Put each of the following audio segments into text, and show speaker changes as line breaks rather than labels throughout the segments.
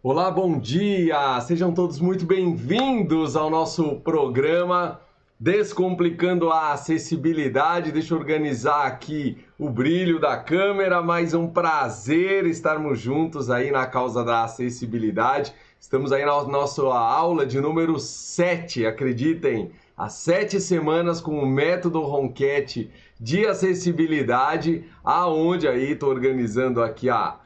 Olá, bom dia! Sejam todos muito bem-vindos ao nosso programa Descomplicando a Acessibilidade. Deixa eu organizar aqui o brilho da câmera, mas um prazer estarmos juntos aí na causa da acessibilidade. Estamos aí na nossa aula de número 7, acreditem, há 7 semanas com o método Ronquete de acessibilidade, aonde aí estou organizando aqui a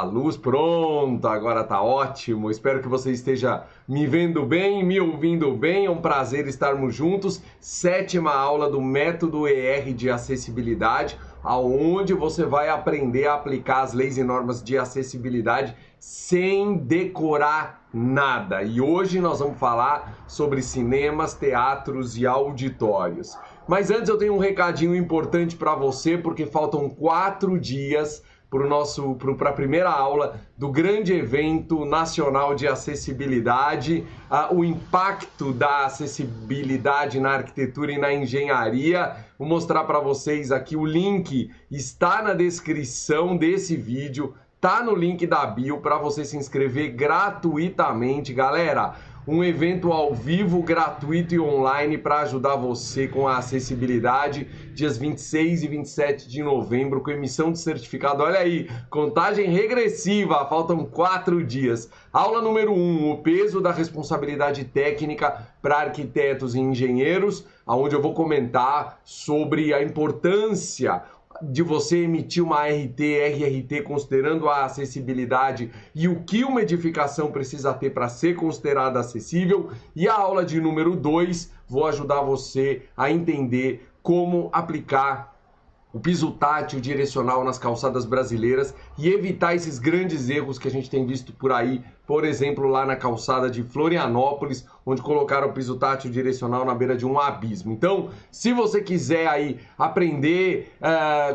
luz, pronto, agora tá ótimo. Espero que você esteja me vendo bem, me ouvindo bem. É um prazer estarmos juntos. 7ª aula do método ER de acessibilidade, aonde você vai aprender a aplicar as leis e normas de acessibilidade sem decorar nada. E hoje nós vamos falar sobre cinemas, teatros e auditórios. Mas antes eu tenho um recadinho importante para você, porque faltam 4 dias para a primeira aula do grande evento nacional de acessibilidade, o impacto da acessibilidade na arquitetura e na engenharia. Vou mostrar para vocês aqui, o link está na descrição desse vídeo, tá no link da bio para você se inscrever gratuitamente, galera. Um evento ao vivo, gratuito e online para ajudar você com a acessibilidade, dias 26 e 27 de novembro, com emissão de certificado. Olha aí, contagem regressiva, faltam 4 dias. Aula número 1, o peso da responsabilidade técnica para arquitetos e engenheiros, onde eu vou comentar sobre a importância de você emitir uma RT considerando a acessibilidade e o que uma edificação precisa ter para ser considerada acessível. E a aula de número 2, vou ajudar você a entender como aplicar o piso tátil direcional nas calçadas brasileiras e evitar esses grandes erros que a gente tem visto por aí, por exemplo, lá na calçada de Florianópolis, onde colocaram o piso tátil direcional na beira de um abismo. Então, se você quiser aí aprender,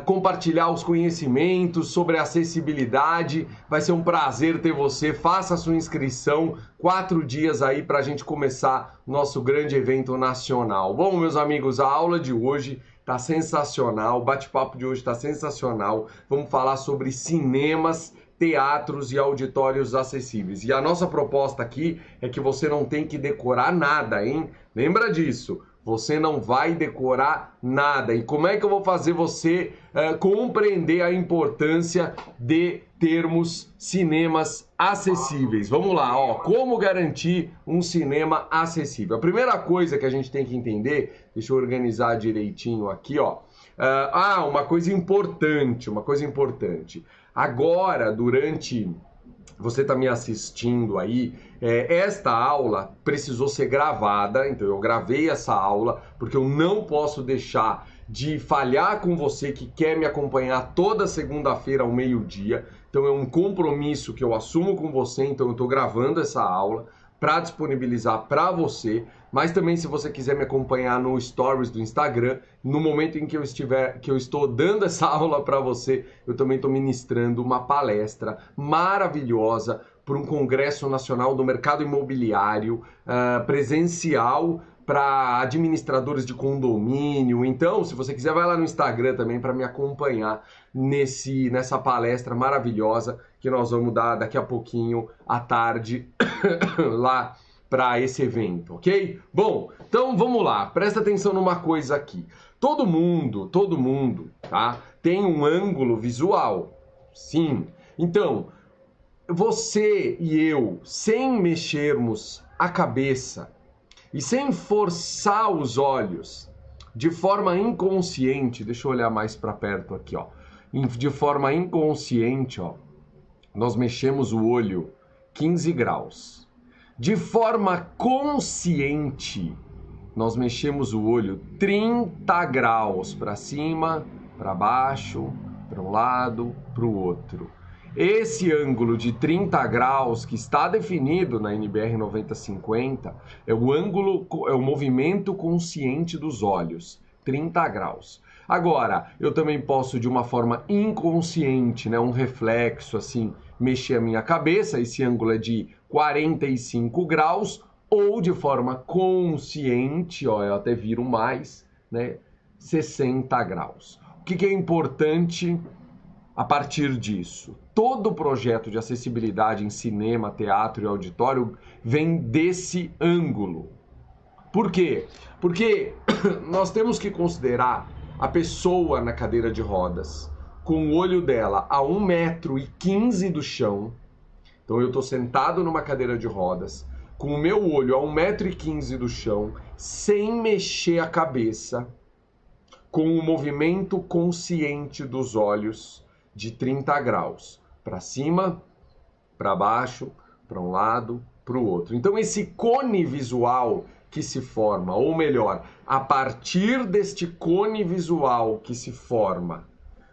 compartilhar os conhecimentos sobre acessibilidade, vai ser um prazer ter você. Faça a sua inscrição, 4 dias aí para a gente começar nosso grande evento nacional. Bom, meus amigos, a aula de hoje tá sensacional, o bate-papo de hoje tá sensacional. Vamos falar sobre cinemas, teatros e auditórios acessíveis. E a nossa proposta aqui é que você não tem que decorar nada, hein? Lembra disso. Você não vai decorar nada. E como é que eu vou fazer você compreender a importância de termos cinemas acessíveis? Vamos lá, ó. Como garantir um cinema acessível? A primeira coisa que a gente tem que entender, deixa eu organizar direitinho aqui, ó. Uma coisa importante. Agora, você está me assistindo aí, esta aula precisou ser gravada, então eu gravei essa aula, porque eu não posso deixar de falhar com você que quer me acompanhar toda segunda-feira ao meio-dia. Então é um compromisso que eu assumo com você, então eu estou gravando essa aula para disponibilizar para você, mas também se você quiser me acompanhar no Stories do Instagram, no momento em que eu estou dando essa aula para você, eu também estou ministrando uma palestra maravilhosa para um Congresso Nacional do Mercado Imobiliário presencial para administradores de condomínio. Então, se você quiser, vai lá no Instagram também para me acompanhar nessa palestra maravilhosa que nós vamos dar daqui a pouquinho à tarde lá para esse evento, ok? Bom, então vamos lá, presta atenção numa coisa aqui. Todo mundo, tá? Tem um ângulo visual, sim. Então, você e eu, sem mexermos a cabeça e sem forçar os olhos, de forma inconsciente, deixa eu olhar mais para perto aqui, ó. De forma inconsciente, ó, nós mexemos o olho 15 graus. De forma consciente, nós mexemos o olho 30 graus para cima, para baixo, para um lado, para o outro. Esse ângulo de 30 graus que está definido na NBR 9050 é o movimento consciente dos olhos, 30 graus. Agora, eu também posso de uma forma inconsciente, né, um reflexo assim, mexer a minha cabeça, esse ângulo é de 45 graus, ou de forma consciente, ó, eu até viro mais, né, 60 graus. O que é importante a partir disso? Todo projeto de acessibilidade em cinema, teatro e auditório vem desse ângulo. Por quê? Porque nós temos que considerar a pessoa na cadeira de rodas com o olho dela a 1,15 m do chão. Então eu estou sentado numa cadeira de rodas, com o meu olho a 1,15 m do chão, sem mexer a cabeça, com o movimento consciente dos olhos de 30 graus, para cima, para baixo, para um lado, para o outro. Então esse cone visual que se forma, ou melhor, a partir deste cone visual que se forma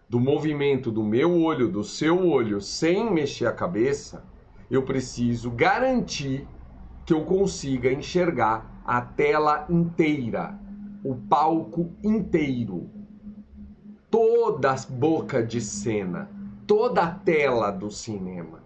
do movimento do meu olho, do seu olho, sem mexer a cabeça, eu preciso garantir que eu consiga enxergar a tela inteira, o palco inteiro, toda a boca de cena, toda a tela do cinema.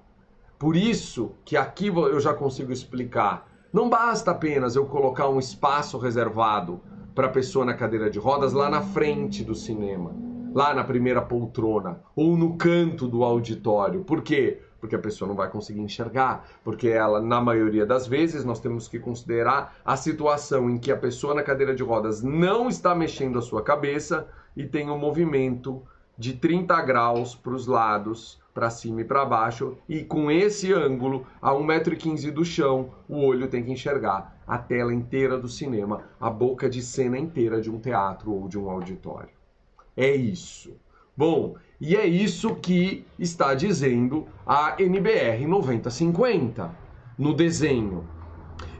Por isso que aqui eu já consigo explicar. Não basta apenas eu colocar um espaço reservado para a pessoa na cadeira de rodas lá na frente do cinema, lá na primeira poltrona ou no canto do auditório. Por quê? Porque a pessoa não vai conseguir enxergar, porque ela, na maioria das vezes, nós temos que considerar a situação em que a pessoa na cadeira de rodas não está mexendo a sua cabeça e tem um movimento de 30 graus para os lados, para cima e para baixo, e com esse ângulo, a 1,15 m do chão, o olho tem que enxergar a tela inteira do cinema, a boca de cena inteira de um teatro ou de um auditório. É isso. Bom, e é isso que está dizendo a NBR 9050 no desenho.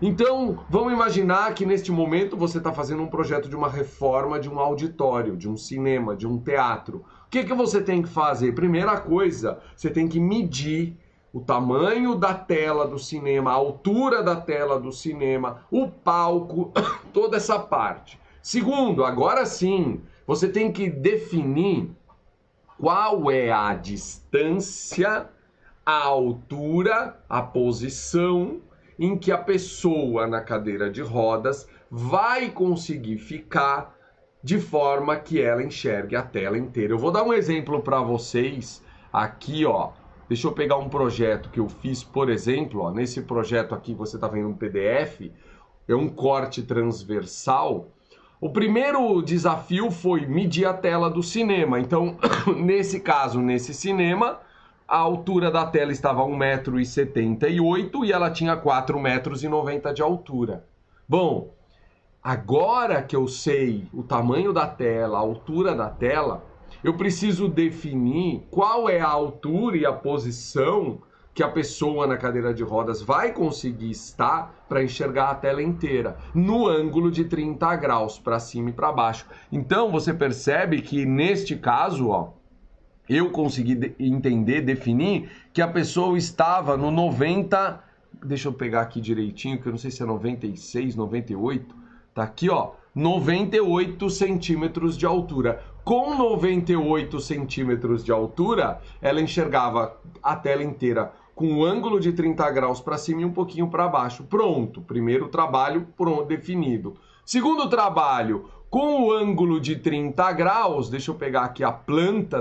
Então, vamos imaginar que neste momento você está fazendo um projeto de uma reforma de um auditório, de um cinema, de um teatro. O que você tem que fazer? Primeira coisa, você tem que medir o tamanho da tela do cinema, a altura da tela do cinema, o palco, toda essa parte. Segundo, agora sim, você tem que definir qual é a distância, a altura, a posição em que a pessoa na cadeira de rodas vai conseguir ficar de forma que ela enxergue a tela inteira. Eu vou dar um exemplo para vocês aqui, ó. Deixa eu pegar um projeto que eu fiz, por exemplo, ó, nesse projeto aqui você está vendo um PDF, é um corte transversal. O primeiro desafio foi medir a tela do cinema. Então, nesse caso, nesse cinema, a altura da tela estava a 1,78 m e ela tinha 4,90 m de altura. Bom, agora que eu sei o tamanho da tela, a altura da tela, eu preciso definir qual é a altura e a posição que a pessoa na cadeira de rodas vai conseguir estar para enxergar a tela inteira, no ângulo de 30 graus, para cima e para baixo. Então, você percebe que neste caso, ó, eu consegui entender, definir que a pessoa estava no 90, deixa eu pegar aqui direitinho, que eu não sei se é 96, 98, tá aqui, ó, 98 centímetros de altura. Com 98 centímetros de altura, ela enxergava a tela inteira com um ângulo de 30 graus para cima e um pouquinho para baixo. Pronto, primeiro trabalho pronto, definido. Segundo trabalho, com o ângulo de 30 graus, deixa eu pegar aqui a planta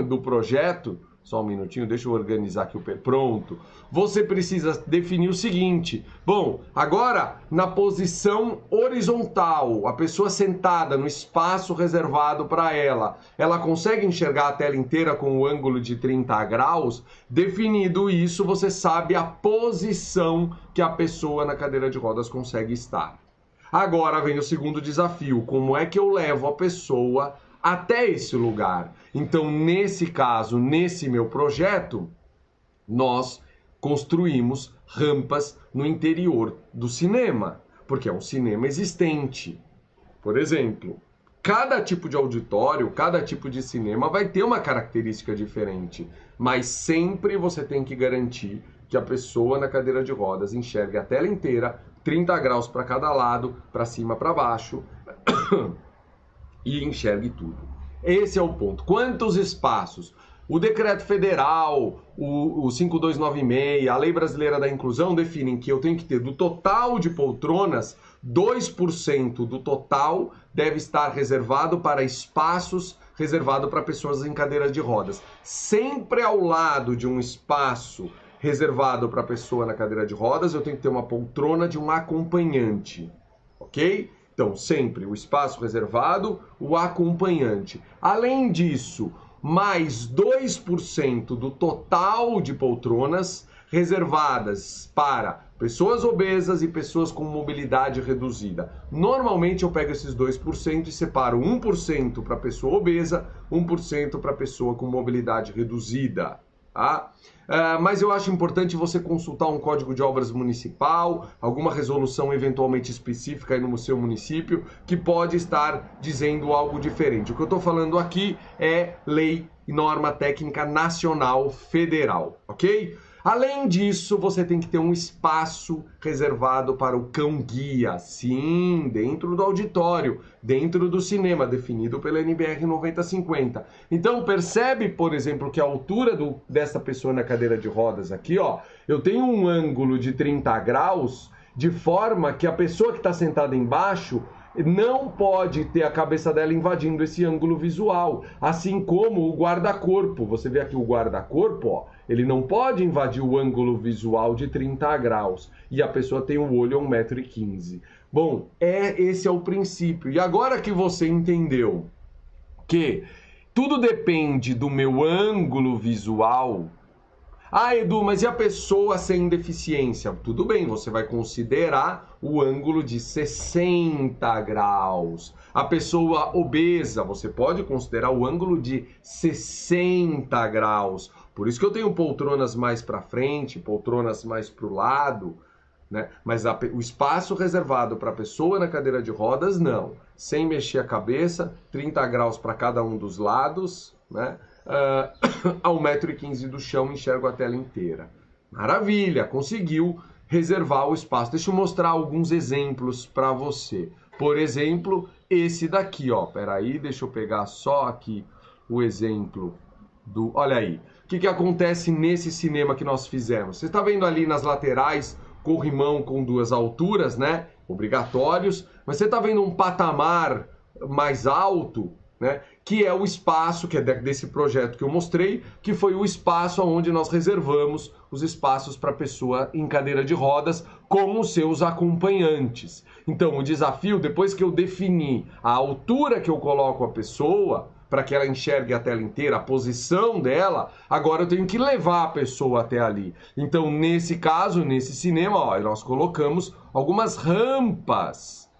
do projeto, só um minutinho, deixa eu organizar aqui o pronto. Você precisa definir o seguinte. Bom, agora na posição horizontal, a pessoa sentada no espaço reservado para ela, ela consegue enxergar a tela inteira com o ângulo de 30 graus? Definido isso, você sabe a posição que a pessoa na cadeira de rodas consegue estar. Agora vem o segundo desafio. Como é que eu levo a pessoa até esse lugar? Então, nesse caso, nesse meu projeto, nós construímos rampas no interior do cinema, porque é um cinema existente. Por exemplo, cada tipo de auditório, cada tipo de cinema vai ter uma característica diferente, mas sempre você tem que garantir que a pessoa na cadeira de rodas enxergue a tela inteira, 30 graus para cada lado, para cima, para baixo, e enxergue tudo. Esse é o ponto. Quantos espaços? O decreto federal, o 5296, a Lei Brasileira da Inclusão definem que eu tenho que ter do total de poltronas, 2% do total deve estar reservado para espaços reservado para pessoas em cadeira de rodas. Sempre ao lado de um espaço reservado para pessoa na cadeira de rodas, eu tenho que ter uma poltrona de um acompanhante, ok? Então, sempre o espaço reservado, o acompanhante. Além disso, mais 2% do total de poltronas reservadas para pessoas obesas e pessoas com mobilidade reduzida. Normalmente eu pego esses 2% e separo 1% para pessoa obesa, 1% para pessoa com mobilidade reduzida. Tá? Mas eu acho importante você consultar um código de obras municipal, alguma resolução eventualmente específica aí no seu município, que pode estar dizendo algo diferente. O que eu estou falando aqui é lei e norma técnica nacional federal, ok? Além disso, você tem que ter um espaço reservado para o cão-guia, sim, dentro do auditório, dentro do cinema, definido pela NBR 9050. Então, percebe, por exemplo, que a altura dessa pessoa na cadeira de rodas aqui, ó, eu tenho um ângulo de 30 graus, de forma que a pessoa que está sentada embaixo não pode ter a cabeça dela invadindo esse ângulo visual, assim como o guarda-corpo. Você vê aqui o guarda-corpo, ó, ele não pode invadir o ângulo visual de 30 graus e a pessoa tem o olho a 1,15 m. Bom, esse é o princípio. E agora que você entendeu que tudo depende do meu ângulo visual. Ah, Edu, mas e a pessoa sem deficiência? Tudo bem, você vai considerar o ângulo de 60 graus. A pessoa obesa, você pode considerar o ângulo de 60 graus. Por isso que eu tenho poltronas mais para frente, poltronas mais para o lado, né? Mas o espaço reservado para a pessoa na cadeira de rodas, não. Sem mexer a cabeça, 30 graus para cada um dos lados, né? A 1,15 m do chão, enxergo a tela inteira. Maravilha, conseguiu reservar o espaço. Deixa eu mostrar alguns exemplos para você. Por exemplo, esse daqui, ó. Peraí, deixa eu pegar só aqui o exemplo do... Olha aí, o que acontece nesse cinema que nós fizemos? Você está vendo ali nas laterais, corrimão com duas alturas, né? Obrigatórios. Mas você está vendo um patamar mais alto, né? Que é o espaço, que é desse projeto que eu mostrei, que foi o espaço onde nós reservamos os espaços para pessoa em cadeira de rodas com os seus acompanhantes. Então, o desafio, depois que eu defini a altura que eu coloco a pessoa, para que ela enxergue a tela inteira, a posição dela, agora eu tenho que levar a pessoa até ali. Então, nesse caso, nesse cinema, ó, nós colocamos algumas rampas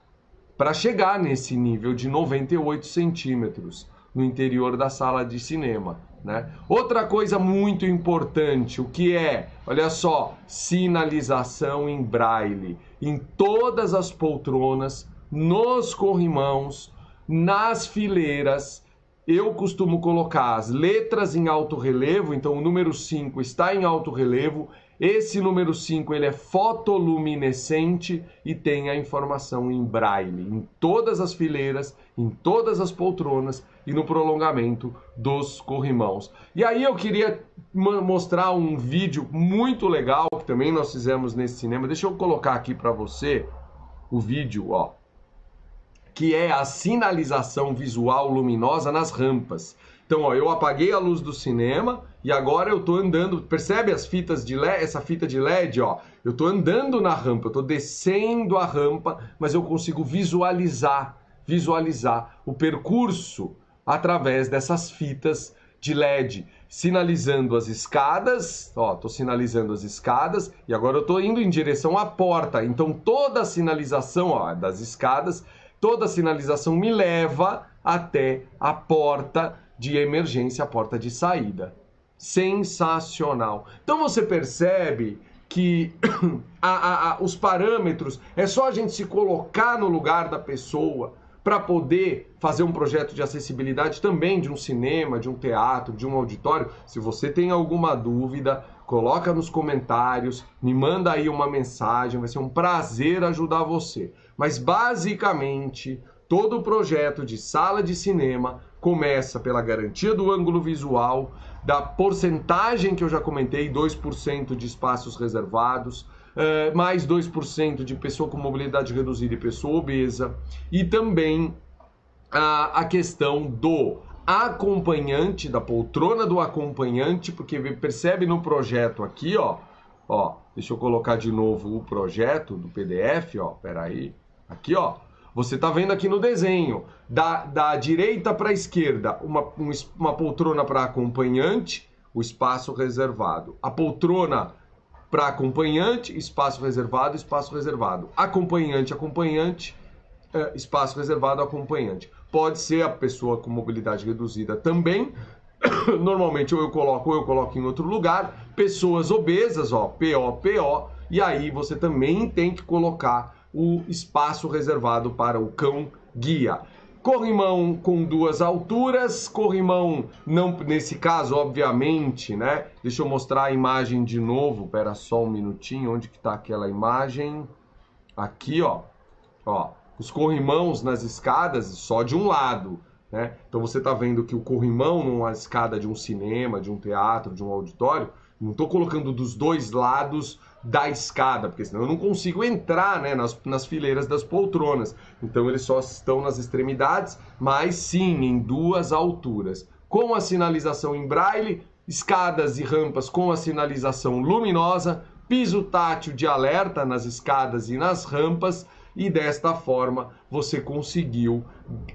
para chegar nesse nível de 98 centímetros no interior da sala de cinema, né? Outra coisa muito importante, o que é, olha só, sinalização em braille em todas as poltronas, nos corrimãos, nas fileiras. Eu costumo colocar as letras em alto relevo, então o número 5 está em alto relevo. Esse número 5 ele é fotoluminescente e tem a informação em braille em todas as fileiras, em todas as poltronas e no prolongamento dos corrimãos. E aí eu queria mostrar um vídeo muito legal que também nós fizemos nesse cinema. Deixa eu colocar aqui para você o vídeo, ó, que é a sinalização visual luminosa nas rampas. Então, ó, eu apaguei a luz do cinema e agora eu tô andando, percebe as fitas de LED, essa fita de LED, ó? Eu tô andando na rampa, eu tô descendo a rampa, mas eu consigo visualizar o percurso através dessas fitas de LED, sinalizando as escadas, ó, tô sinalizando as escadas e agora eu tô indo em direção à porta. Então, toda a sinalização, ó, das escadas, toda a sinalização me leva até a porta de emergência, a porta de saída. Sensacional. Então você percebe que os parâmetros, é só a gente se colocar no lugar da pessoa para poder fazer um projeto de acessibilidade também de um cinema, de um teatro, de um auditório. Se você tem alguma dúvida, coloca nos comentários, me manda aí uma mensagem, vai ser um prazer ajudar você. Mas basicamente, todo o projeto de sala de cinema começa pela garantia do ângulo visual, da porcentagem que eu já comentei, 2% de espaços reservados, mais 2% de pessoa com mobilidade reduzida e pessoa obesa, e também a questão do acompanhante, da poltrona do acompanhante, porque percebe no projeto aqui, ó, deixa eu colocar de novo o projeto do PDF, ó, peraí, aqui, ó, você tá vendo aqui no desenho, da direita para a esquerda, uma poltrona para acompanhante, o espaço reservado. A poltrona para acompanhante, espaço reservado, acompanhante, espaço reservado, acompanhante. Pode ser a pessoa com mobilidade reduzida também, normalmente ou eu coloco em outro lugar, pessoas obesas, ó, PO, e aí você também tem que colocar o espaço reservado para o cão guia. Corrimão com 2 alturas, corrimão não, nesse caso, obviamente, né? Deixa eu mostrar a imagem de novo, pera só um minutinho, onde que tá aquela imagem? Aqui, ó, os corrimãos nas escadas só de um lado, né? Então você tá vendo que o corrimão numa escada de um cinema, de um teatro, de um auditório, não tô colocando dos 2 lados da escada, porque senão eu não consigo entrar, né, nas fileiras das poltronas. Então eles só estão nas extremidades, mas sim em 2 alturas. Com a sinalização em braille, escadas e rampas com a sinalização luminosa, piso tátil de alerta nas escadas e nas rampas, e desta forma você conseguiu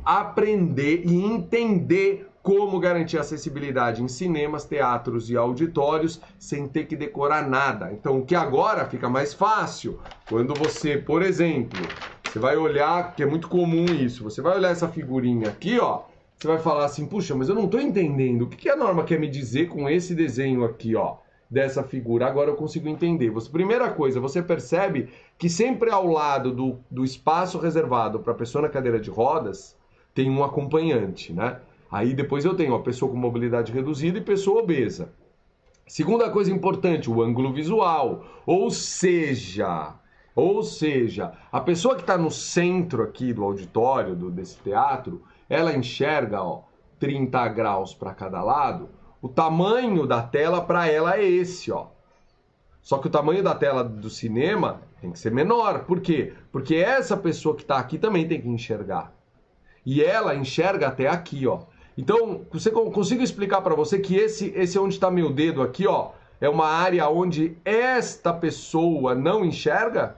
aprender e entender como garantir acessibilidade em cinemas, teatros e auditórios sem ter que decorar nada. Então, o que agora fica mais fácil, quando você, por exemplo, você vai olhar, que é muito comum isso, você vai olhar essa figurinha aqui, ó, você vai falar assim, puxa, mas eu não estou entendendo, o que a norma quer me dizer com esse desenho aqui, ó, dessa figura? Agora eu consigo entender. Primeira coisa, você percebe que sempre ao lado do espaço reservado para a pessoa na cadeira de rodas, tem um acompanhante, né? Aí depois eu tenho a pessoa com mobilidade reduzida e pessoa obesa. Segunda coisa importante, o ângulo visual. Ou seja, a pessoa que está no centro aqui do auditório, desse teatro, ela enxerga, ó, 30 graus para cada lado. O tamanho da tela para ela é esse, ó. Só que o tamanho da tela do cinema tem que ser menor. Por quê? Porque essa pessoa que está aqui também tem que enxergar. E ela enxerga até aqui, ó. Então, consigo explicar para você que esse onde está meu dedo aqui, ó, é uma área onde esta pessoa não enxerga?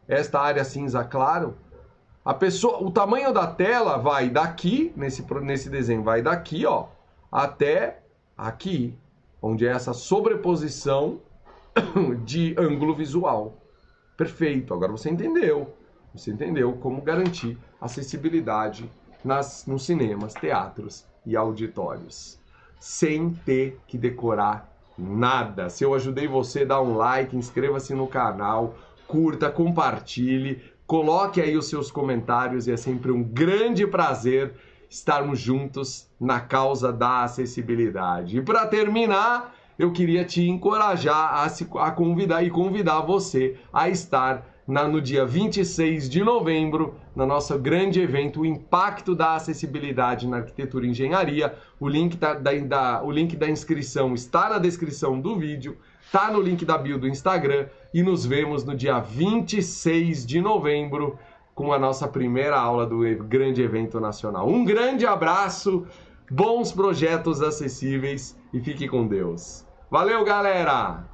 Esta área cinza claro? O tamanho da tela vai daqui, nesse desenho, vai daqui, ó, até aqui, onde é essa sobreposição de ângulo visual. Perfeito, agora você entendeu. Você entendeu como garantir acessibilidade nos cinemas, teatros e auditórios, sem ter que decorar nada. Se eu ajudei você, dá um like, inscreva-se no canal, curta, compartilhe, coloque aí os seus comentários e é sempre um grande prazer estarmos juntos na causa da acessibilidade. E para terminar, eu queria te encorajar a convidar você a estar no dia 26 de novembro, no nosso grande evento, o Impacto da Acessibilidade na Arquitetura e Engenharia. O link da inscrição está na descrição do vídeo, está no link da bio do Instagram, e nos vemos no dia 26 de novembro com a nossa primeira aula do grande evento nacional. Um grande abraço, bons projetos acessíveis e fique com Deus. Valeu, galera!